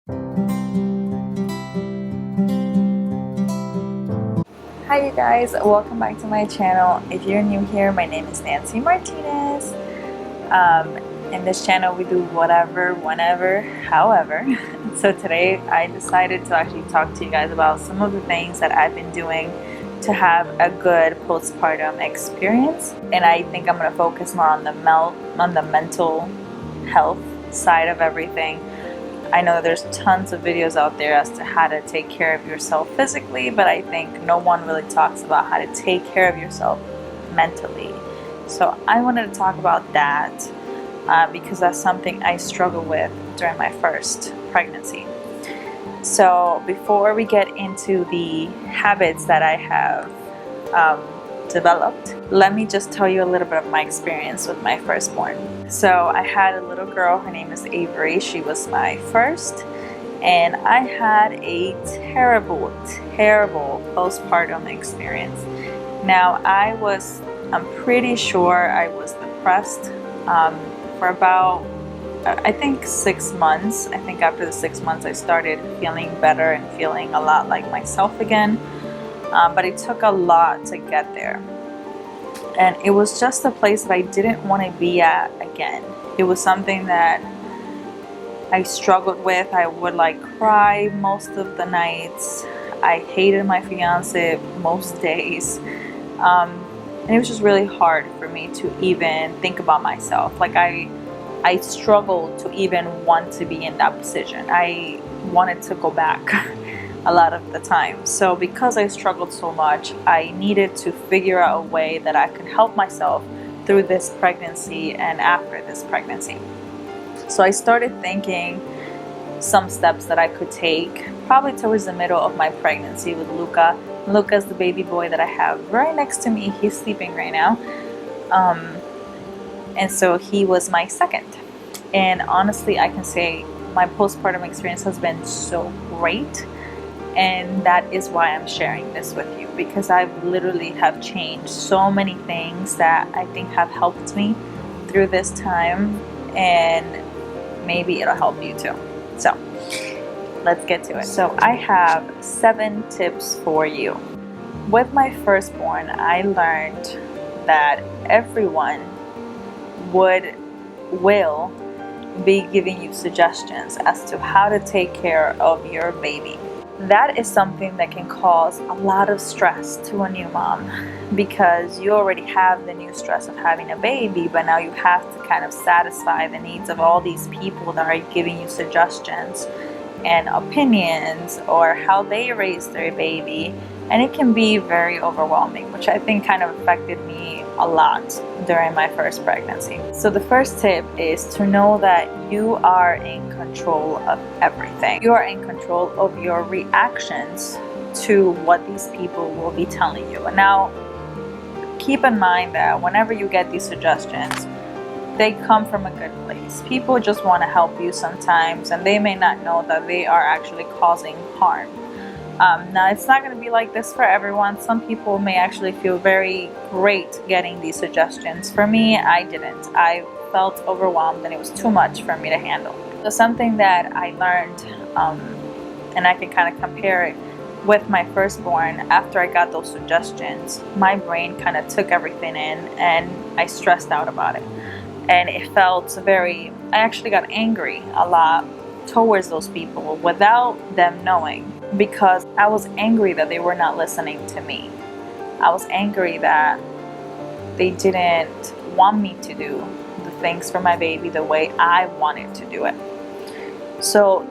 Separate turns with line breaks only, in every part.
Hi you guys, welcome back to my channel. If you're new here, my name is Nancy Martinez. In this channel we do whatever, whenever, however. So today I decided to actually talk to you guys about some of the things that I've been doing to have a good postpartum experience. And I think I'm going to focus more on the mental health side of everything. I know there's tons of videos out there as to how to take care of yourself physically, but I think no one really talks about how to take care of yourself mentally. So I wanted to talk about that because that's something I struggled with during my first pregnancy. So before we get into the habits that I have developed, let me just tell you a little bit of my experience with my firstborn. So I had a little girl, her name is Avery. She was my first, and I had a terrible postpartum experience. Now I'm pretty sure I was depressed for about I think 6 months. I think after the 6 months I started feeling better and feeling a lot like myself again. But it took a lot to get there. And it was just a place that I didn't want to be at again. It was something that I struggled with. I would cry most of the nights. I hated my fiance most days. And it was just really hard for me to even think about myself. I struggled to even want to be in that position. I wanted to go back a lot of the time. So because I struggled so much, I needed to figure out a way that I could help myself through this pregnancy and after this pregnancy. So I started thinking some steps that I could take probably towards the middle of my pregnancy with Luca. Luca's the baby boy that I have right next to me. He's sleeping right now. And so he was my second. And honestly, I can say my postpartum experience has been so great. And that is why I'm sharing this with you, because I literally have changed so many things that I think have helped me through this time, and maybe it'll help you too. So let's get to it. So I have 7 tips for you. With my firstborn, I learned that everyone will be giving you suggestions as to how to take care of your baby. That is something that can cause a lot of stress to a new mom, because you already have the new stress of having a baby, but now you have to kind of satisfy the needs of all these people that are giving you suggestions and opinions or how they raise their baby. And it can be very overwhelming, which I think kind of affected me a lot during my first pregnancy. So the first tip is to know that you are in control of everything. You are in control of your reactions to what these people will be telling you. And now keep in mind that whenever you get these suggestions, they come from a good place. People just want to help you sometimes, and they may not know that they are actually causing harm. Now, it's not going to be like this for everyone. Some people may actually feel very great getting these suggestions. For me, I didn't. I felt overwhelmed and it was too much for me to handle. So something that I learned, and I can kind of compare it with my firstborn, after I got those suggestions, my brain kind of took everything in and I stressed out about it. And it felt I actually got angry a lot towards those people without them knowing, because I was angry that they were not listening to me. I was angry that they didn't want me to do the things for my baby the way I wanted to do it. So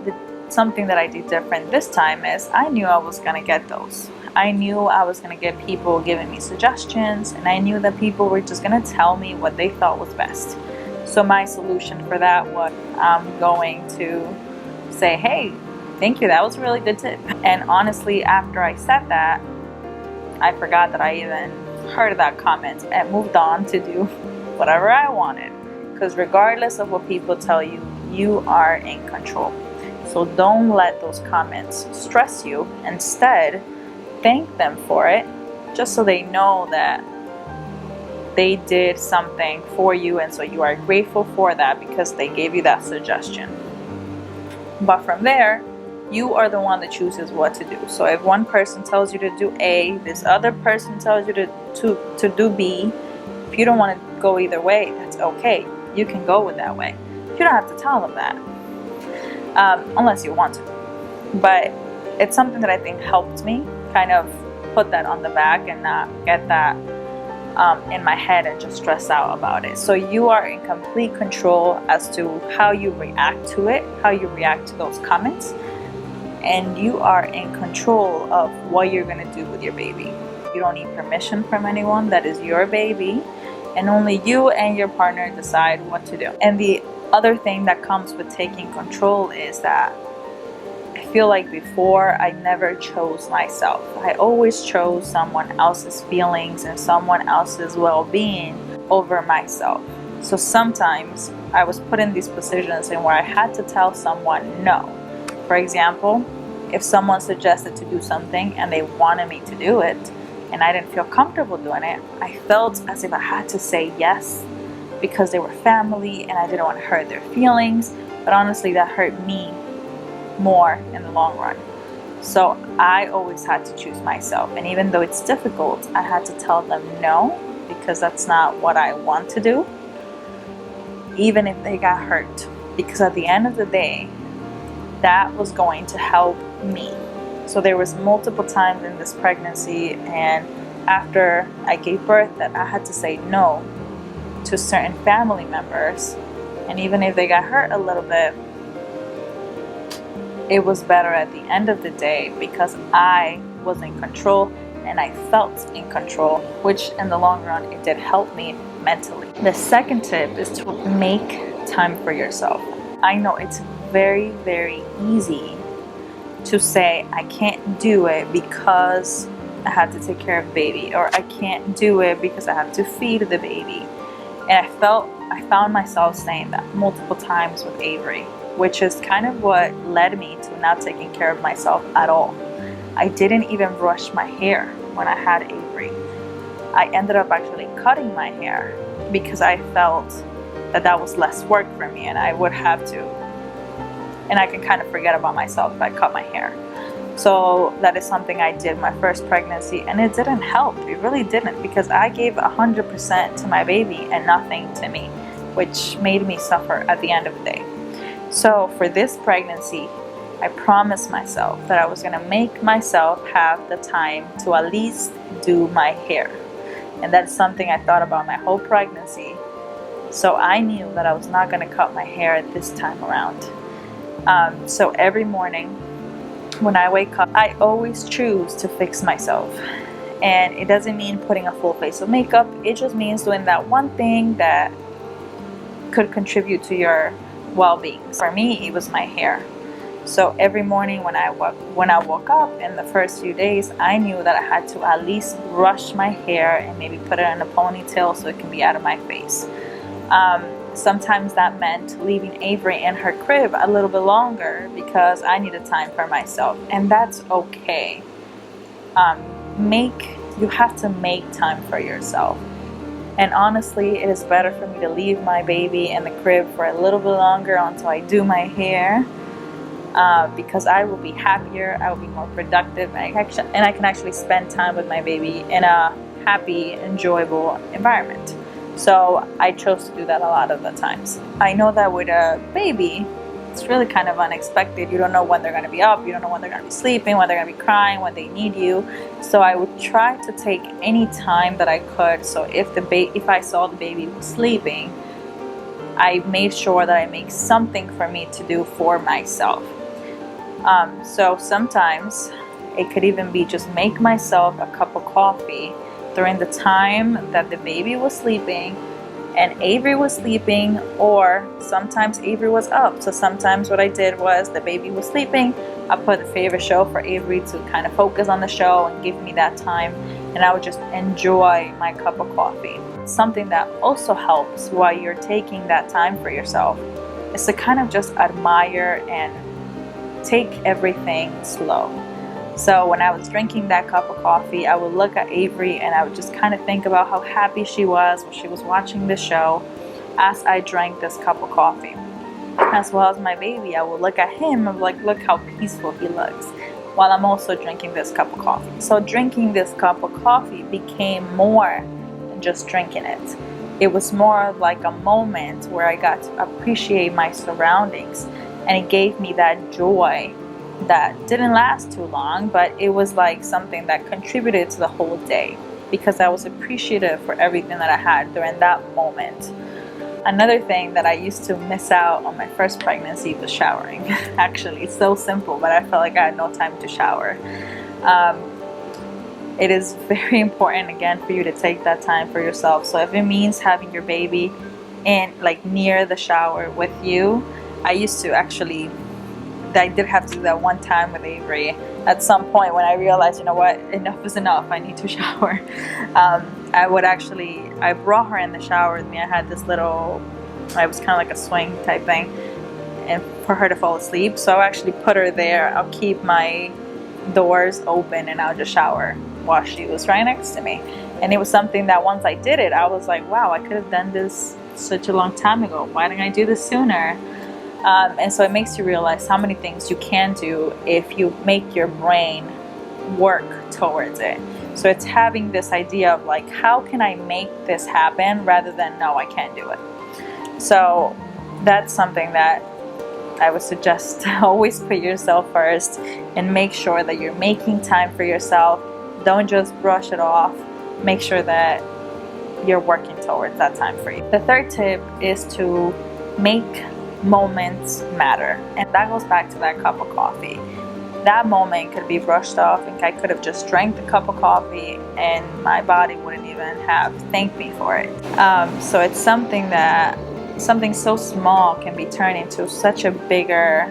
something that I did different this time is I knew I was going to get those. I knew I was going to get people giving me suggestions, and I knew that people were just going to tell me what they thought was best. So my solution for that was I'm going to say, hey, thank you, that was a really good tip. And honestly, after I said that, I forgot that I even heard that comment and moved on to do whatever I wanted. Because regardless of what people tell you, you are in control. So don't let those comments stress you. Instead, thank them for it, just so they know that they did something for you, and so you are grateful for that because they gave you that suggestion. But from there, you are the one that chooses what to do. So if one person tells you to do A, this other person tells you to do B, if you don't want to go either way, that's okay. You can go with that way. You don't have to tell them that, unless you want to. But it's something that I think helped me kind of put that on the back and not get that in my head and just stress out about it. So you are in complete control as to how you react to it, how you react to those comments, and you are in control of what you're going to do with your baby. You don't need permission from anyone. That is your baby, and only you and your partner decide what to do. And the other thing that comes with taking control is that I feel like before I never chose myself. I always chose someone else's feelings and someone else's well-being over myself. So sometimes I was put in these positions in where I had to tell someone no. For example, if someone suggested to do something and they wanted me to do it and I didn't feel comfortable doing it, I felt as if I had to say yes because they were family and I didn't want to hurt their feelings. But honestly, that hurt me more in the long run. So I always had to choose myself, and even though it's difficult, I had to tell them no because that's not what I want to do, even if they got hurt, because at the end of the day that was going to help me. So there was multiple times in this pregnancy and after I gave birth that I had to say no to certain family members, and even if they got hurt a little bit, it was better at the end of the day because I was in control and I felt in control, which in the long run, it did help me mentally. The second tip is to make time for yourself. I know it's very, very easy to say, I can't do it because I have to take care of the baby, or I can't do it because I have to feed the baby. And I found myself saying that multiple times with Avery, which is kind of what led me to not taking care of myself at all. I didn't even brush my hair when I had Avery. I ended up actually cutting my hair because I felt that that was less work for me and I would have to. And I can kind of forget about myself if I cut my hair. So that is something I did my first pregnancy, and it didn't help. It really didn't, because I gave 100% to my baby and nothing to me, which made me suffer at the end of the day. So for this pregnancy, I promised myself that I was going to make myself have the time to at least do my hair. And that's something I thought about my whole pregnancy. So I knew that I was not going to cut my hair this time around. So every morning when I wake up, I always choose to fix myself. And it doesn't mean putting a full face of makeup. It just means doing that one thing that could contribute to your well-being. For me, it was my hair. So every morning when I woke up in the first few days, I knew that I had to at least brush my hair and maybe put it in a ponytail so it can be out of my face. Sometimes that meant leaving Avery in her crib a little bit longer because I needed time for myself, and that's okay. You have to make time for yourself. And honestly, it is better for me to leave my baby in the crib for a little bit longer until I do my hair, because I will be happier, I will be more productive, and I can actually spend time with my baby in a happy, enjoyable environment. So I chose to do that a lot of the times. I know that with a baby, it's really kind of unexpected. You don't know when they're going to be up, you don't know when they're going to be sleeping, when they're going to be crying, when they need you. So I would try to take any time that I could. So if I saw the baby was sleeping, I made sure that I make something for me to do for myself. So sometimes it could even be just make myself a cup of coffee during the time that the baby was sleeping and Avery was sleeping, or sometimes Avery was up. So sometimes what I did was the baby was sleeping, I put a favorite show for Avery to kind of focus on the show and give me that time, and I would just enjoy my cup of coffee. Something that also helps while you're taking that time for yourself is to kind of just admire and take everything slow. So when I was drinking that cup of coffee, I would look at Avery and I would just kind of think about how happy she was when she was watching the show as I drank this cup of coffee. as well as my baby. I will look at him and like, look how peaceful he looks, while I'm also drinking this cup of coffee. So drinking this cup of coffee became more than just drinking it. It was more like a moment where I got to appreciate my surroundings, and it gave me that joy that didn't last too long, but it was like something that contributed to the whole day, because I was appreciative for everything that I had during that moment. Another thing that I used to miss out on my first pregnancy was showering. Actually, it's so simple, but I felt like I had no time to shower. It is very important, again, for you to take that time for yourself. So if it means having your baby in like near the shower with you, I used to actually, I did have to do that one time with Avery at some point when I realized, you know what, enough is enough, I need to shower. I brought her in the shower with me. I had this little, it was kind of like a swing type thing, and for her to fall asleep. So I actually put her there. I'll keep my doors open and I'll just shower while she was right next to me. And it was something that once I did it, I was like, wow, I could have done this such a long time ago. Why didn't I do this sooner? And so it makes you realize how many things you can do if you make your brain work towards it. So it's having this idea of like, how can I make this happen, rather than no, I can't do it. So that's something that I would suggest. Always put yourself first and make sure that you're making time for yourself. Don't just brush it off. Make sure that you're working towards that time for you. The third tip is to make moments matter, and that goes back to that cup of coffee. That moment could be brushed off, and I could have just drank the cup of coffee and my body wouldn't even have thanked me for it. So it's something so small can be turned into such a bigger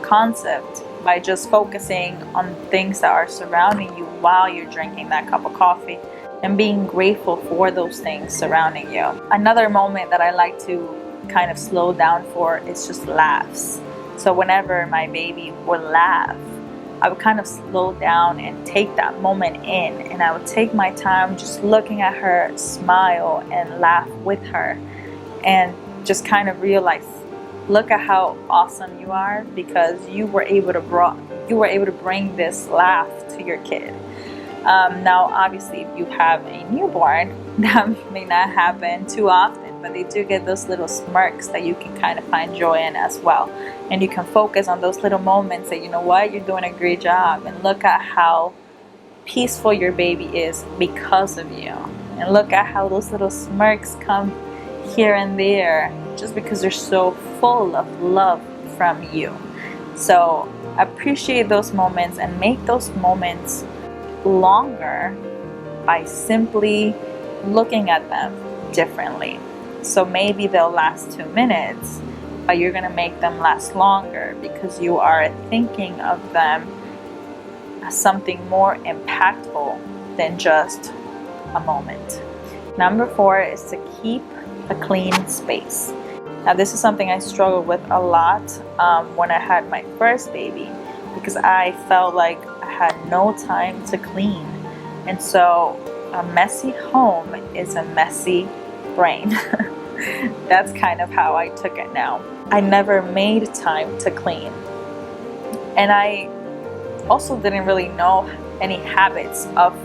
concept by just focusing on things that are surrounding you while you're drinking that cup of coffee, and being grateful for those things surrounding you. Another moment that I like to kind of slow down for is just laughs. So whenever my baby would laugh, I would kind of slow down and take that moment in, and I would take my time just looking at her smile and laugh with her, and just kind of realize, look at how awesome you are, because you were able to bring this laugh to your kid. Now obviously if you have a newborn, that may not happen too often, but they do get those little smirks that you can kind of find joy in as well. And you can focus on those little moments that, you know what, you're doing a great job, and look at how peaceful your baby is because of you. And look at how those little smirks come here and there just because they're so full of love from you. So appreciate those moments and make those moments longer by simply looking at them differently. So maybe they'll last 2 minutes, but you're gonna make them last longer because you are thinking of them as something more impactful than just a moment. Number 4 is to keep a clean space. Now this is something I struggled with a lot when I had my first baby, because I felt like I had no time to clean. And so a messy home is a messy brain. That's kind of how I took it now. I never made time to clean. And I also didn't really know any habits of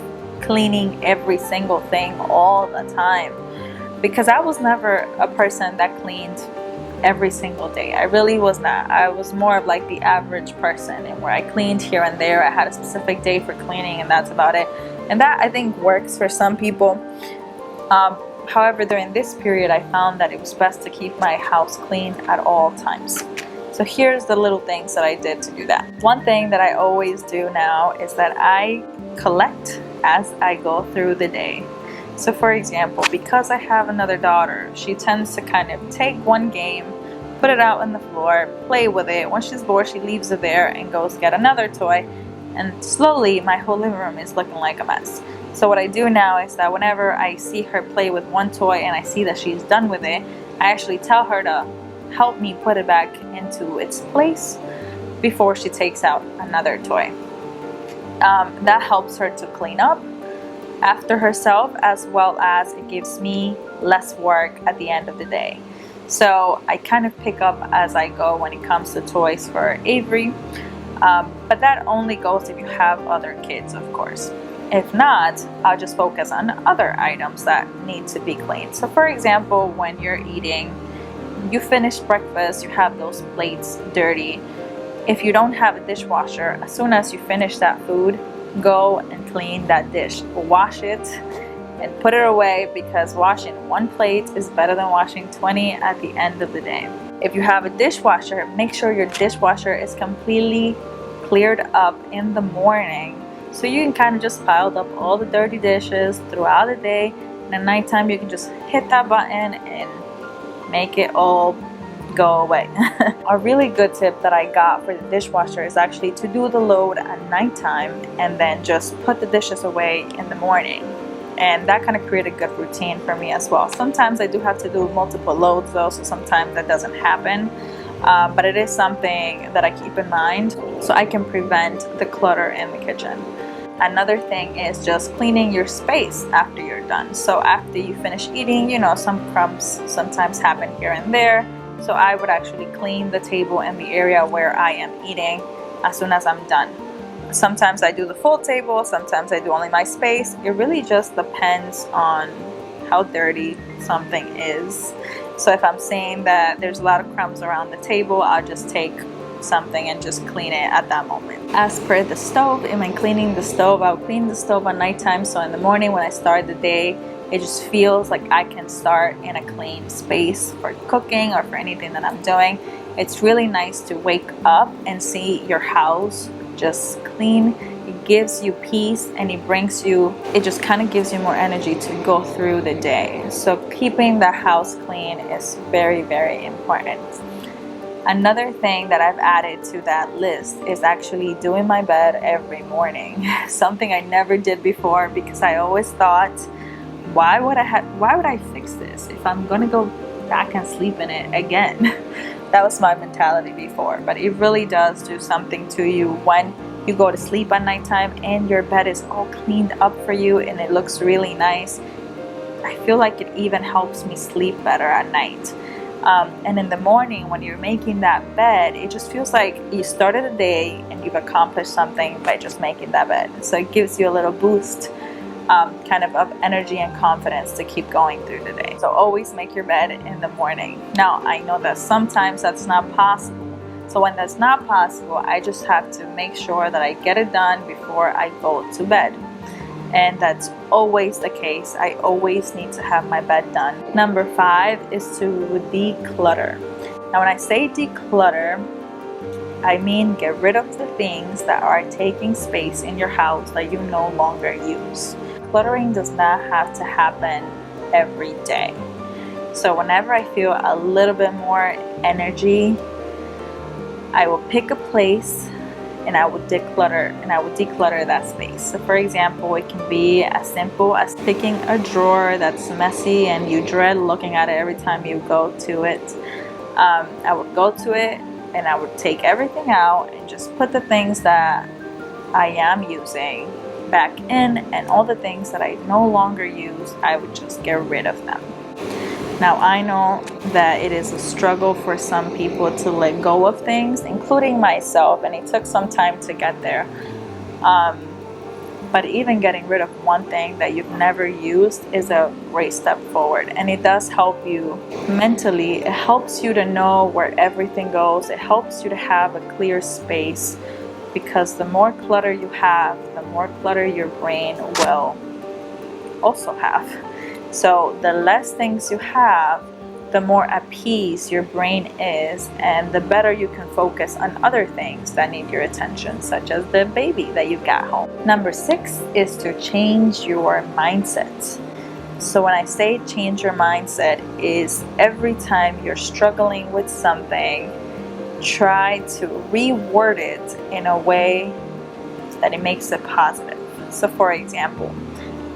cleaning every single thing all the time, because I was never a person that cleaned every single day. I really was not. I was more of like the average person, and where I cleaned here and there. I had a specific day for cleaning, and that's about it. And that, I think, works for some people. However, during this period, I found that it was best to keep my house clean at all times. So here's the little things that I did to do that. One thing that I always do now is that I collect as I go through the day. So for example, because I have another daughter, she tends to kind of take one game, put it out on the floor, play with it. Once she's bored, she leaves it there and goes get another toy. And slowly, my whole living room is looking like a mess. So what I do now is that whenever I see her play with one toy and I see that she's done with it, I actually tell her to help me put it back into its place before she takes out another toy. That helps her to clean up after herself, as well as it gives me less work at the end of the day. So I kind of pick up as I go when it comes to toys for Avery. But that only goes if you have other kids, of course. If not, I'll just focus on other items that need to be cleaned. So for example, when you're eating, you finish breakfast, you have those plates dirty. If you don't have a dishwasher, as soon as you finish that food, go and clean that dish. Wash it and put it away, because washing one plate is better than washing 20 at the end of the day. If you have a dishwasher, make sure your dishwasher is completely cleared up in the morning, so you can kind of just pile up all the dirty dishes throughout the day, and at nighttime you can just hit that button and make it all go away. A really good tip that I got for the dishwasher is actually to do the load at nighttime and then just put the dishes away in the morning. And that kind of created a good routine for me as well. Sometimes I do have to do multiple loads though, so sometimes that doesn't happen. But it is something that I keep in mind so I can prevent the clutter in the kitchen. Another thing is just cleaning your space after you're done. So after you finish eating, you know, some crumbs sometimes happen here and there. So I would actually clean the table and the area where I am eating as soon as I'm done. Sometimes I do the full table, sometimes I do only my space. It really just depends on how dirty something is. So if I'm seeing that there's a lot of crumbs around the table, I'll just take something and just clean it at that moment. As per the stove, am I cleaning the stove? I'll clean the stove at nighttime, so in the morning when I start the day, it just feels like I can start in a clean space for cooking or for anything that I'm doing. It's really nice to wake up and see your house just clean. It gives you peace and it just kind of gives you more energy to go through the day. So keeping the house clean is very, very important. Another thing that I've added to that list is actually doing my bed every morning. Something I never did before, because I always thought, why would I fix this if I'm gonna go back and sleep in it again? That was my mentality before, but it really does do something to you when you go to sleep at nighttime and your bed is all cleaned up for you and it looks really nice. I feel like it even helps me sleep better at night. And in the morning when you're making that bed, it just feels like you started the day and you've accomplished something by just making that bed. So it gives you a little boost kind of energy and confidence to keep going through the day. So always make your bed in the morning. Now I know that sometimes that's not possible. So when that's not possible, I just have to make sure that I get it done before I go to bed. And that's always the case. I always need to have my bed done. Number 5 is to declutter. Now when I say declutter, I mean get rid of the things that are taking space in your house that you no longer use. Cluttering does not have to happen every day. So whenever I feel a little bit more energy, I will pick a place and I will declutter that space. So for example, it can be as simple as picking a drawer that's messy and you dread looking at it every time you go to it. I would go to it and I would take everything out and just put the things that I am using back in, and all the things that I no longer use, I would just get rid of them. Now I know that it is a struggle for some people to let go of things, including myself, and it took some time to get there. But even getting rid of one thing that you've never used is a great step forward, and it does help you mentally. It helps you to know where everything goes. It helps you to have a clear space, because the more clutter you have, the more clutter your brain will also have. So the less things you have, the more at peace your brain is, and the better you can focus on other things that need your attention, such as the baby that you've got home. Number 6 is to change your mindset. So when I say change your mindset, is every time you're struggling with something, try to reword it in a way that it makes it positive. So for example,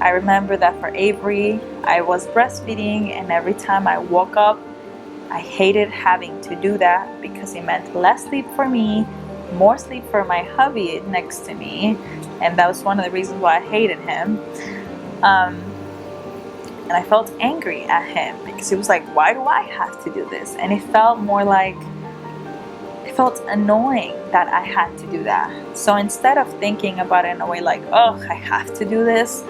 I remember that for Avery, I was breastfeeding, and every time I woke up, I hated having to do that because it meant less sleep for me, more sleep for my hubby next to me, and that was one of the reasons why I hated him. And I felt angry at him because he was like, why do I have to do this? And it felt more like, it felt annoying that I had to do that. So instead of thinking about it in a way like, oh, I have to do this,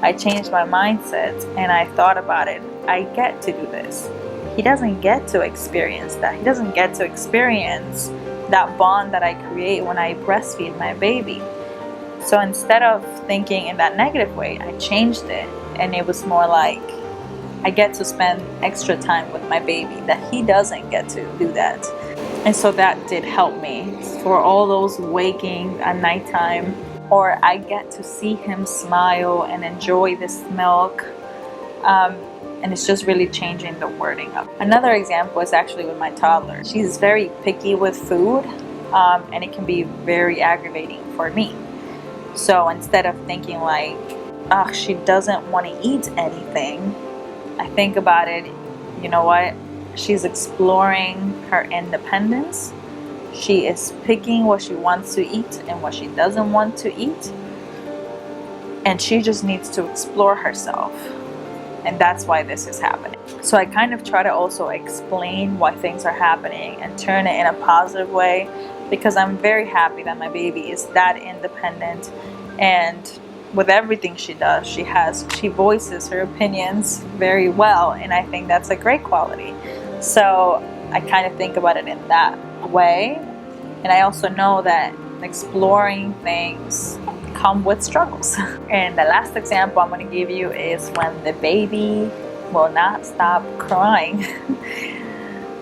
I changed my mindset and I thought about it. I get to do this. He doesn't get to experience that. He doesn't get to experience that bond that I create when I breastfeed my baby. So instead of thinking in that negative way, I changed it. And it was more like, I get to spend extra time with my baby, that he doesn't get to do that. And so that did help me for all those waking at nighttime, or I get to see him smile and enjoy this milk. And it's just really changing the wording up. Another example is actually with my toddler. She's very picky with food, and it can be very aggravating for me. So instead of thinking like, oh, she doesn't want to eat anything, I think about it, you know what? She's exploring her independence. She is picking what she wants to eat and what she doesn't want to eat. And she just needs to explore herself. And that's why this is happening. So I kind of try to also explain why things are happening and turn it in a positive way, because I'm very happy that my baby is that independent, and with everything she does, she voices her opinions very well, and I think that's a great quality. So I kind of think about it in that way, and I also know that exploring things come with struggles. And the last example I'm going to give you is when the baby will not stop crying.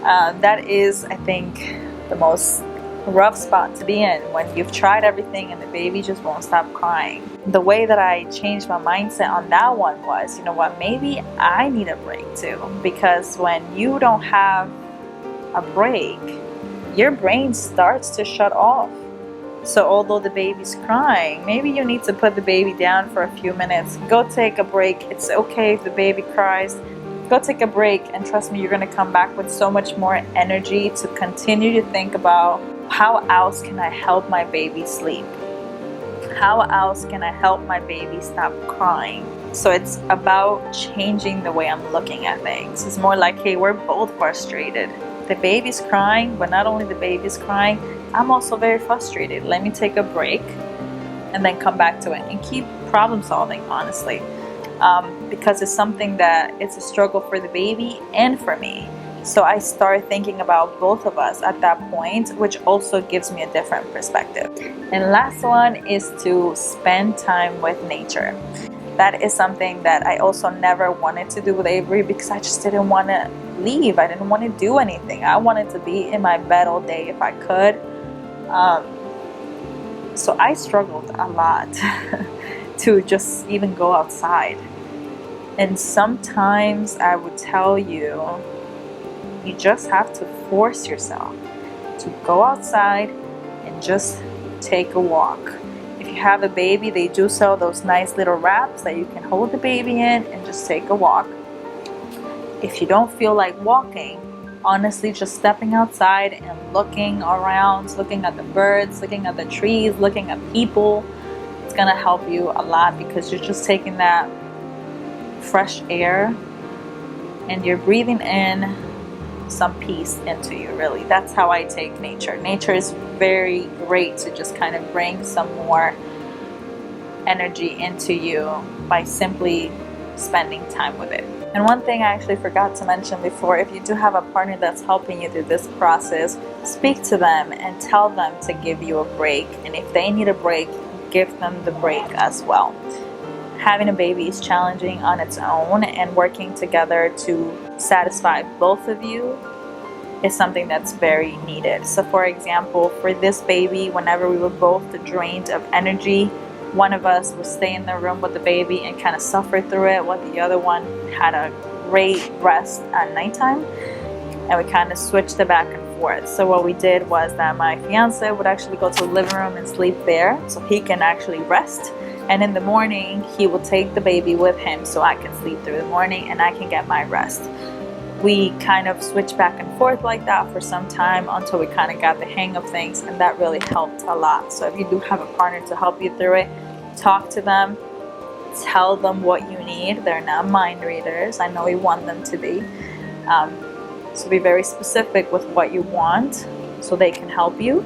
That is, I think, the most rough spot to be in, when you've tried everything and the baby just won't stop crying. The way that I changed my mindset on that one was, you know what, maybe I need a break too, because when you don't have a break, your brain starts to shut off. So although the baby's crying, maybe you need to put the baby down for a few minutes. Go take a break. It's okay if the baby cries. Go take a break, and trust me, you're going to come back with so much more energy to continue to think about, how else can I help my baby sleep? How else can I help my baby stop crying? So it's about changing the way I'm looking at things. It's more like, hey, we're both frustrated. The baby's crying, but not only the baby's crying, I'm also very frustrated. Let me take a break and then come back to it and keep problem solving, honestly. Because it's something that it's a struggle for the baby and for me. So I start thinking about both of us at that point, which also gives me a different perspective. And last one is to spend time with nature. That is something that I also never wanted to do with Avery, because I just didn't want to leave. I didn't want to do anything. I wanted to be in my bed all day if I could. So I struggled a lot to just even go outside. And sometimes I would tell you, you just have to force yourself to go outside and just take a walk. If you have a baby, they do sell those nice little wraps that you can hold the baby in and just take a walk. If you don't feel like walking, honestly, just stepping outside and looking around, looking at the birds, looking at the trees, looking at people, it's gonna help you a lot, because you're just taking that fresh air and you're breathing in some peace into you, really. That's how I take nature. Nature is very great to just kind of bring some more energy into you by simply spending time with it. And one thing I actually forgot to mention before, if you do have a partner that's helping you through this process, speak to them and tell them to give you a break. And if they need a break, give them the break as well. Having a baby is challenging on its own, and working together to satisfy both of you is something that's very needed. So for example, for this baby, whenever we were both drained of energy, one of us would stay in the room with the baby and kind of suffer through it, while the other one had a great rest at nighttime, and we kind of switched it back and forth. So what we did was that my fiance would actually go to the living room and sleep there so he can actually rest, and in the morning he will take the baby with him so I can sleep through the morning and I can get my rest. We kind of switched back and forth like that for some time until we kind of got the hang of things, and that really helped a lot. So if you do have a partner to help you through it, talk to them, tell them what you need. They're not mind readers. I know we want them to be. So be very specific with what you want so they can help you,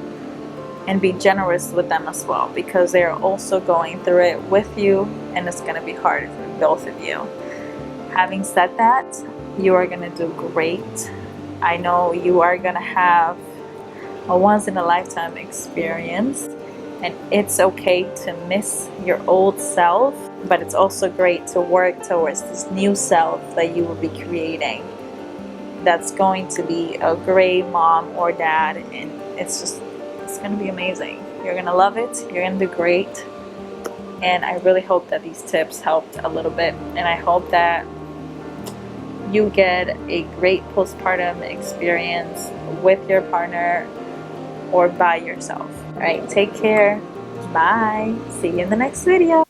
and be generous with them as well, because they're also going through it with you, and it's going to be hard for both of you. Having said that, you are going to do great. I know you are going to have a once-in-a-lifetime experience, and it's okay to miss your old self, but it's also great to work towards this new self that you will be creating that's going to be a great mom or dad, and it's going to be amazing. You're going to love it. You're going to do great. And I really hope that these tips helped a little bit, and I hope that you get a great postpartum experience with your partner or by yourself. All right, take care. Bye. See you in the next video.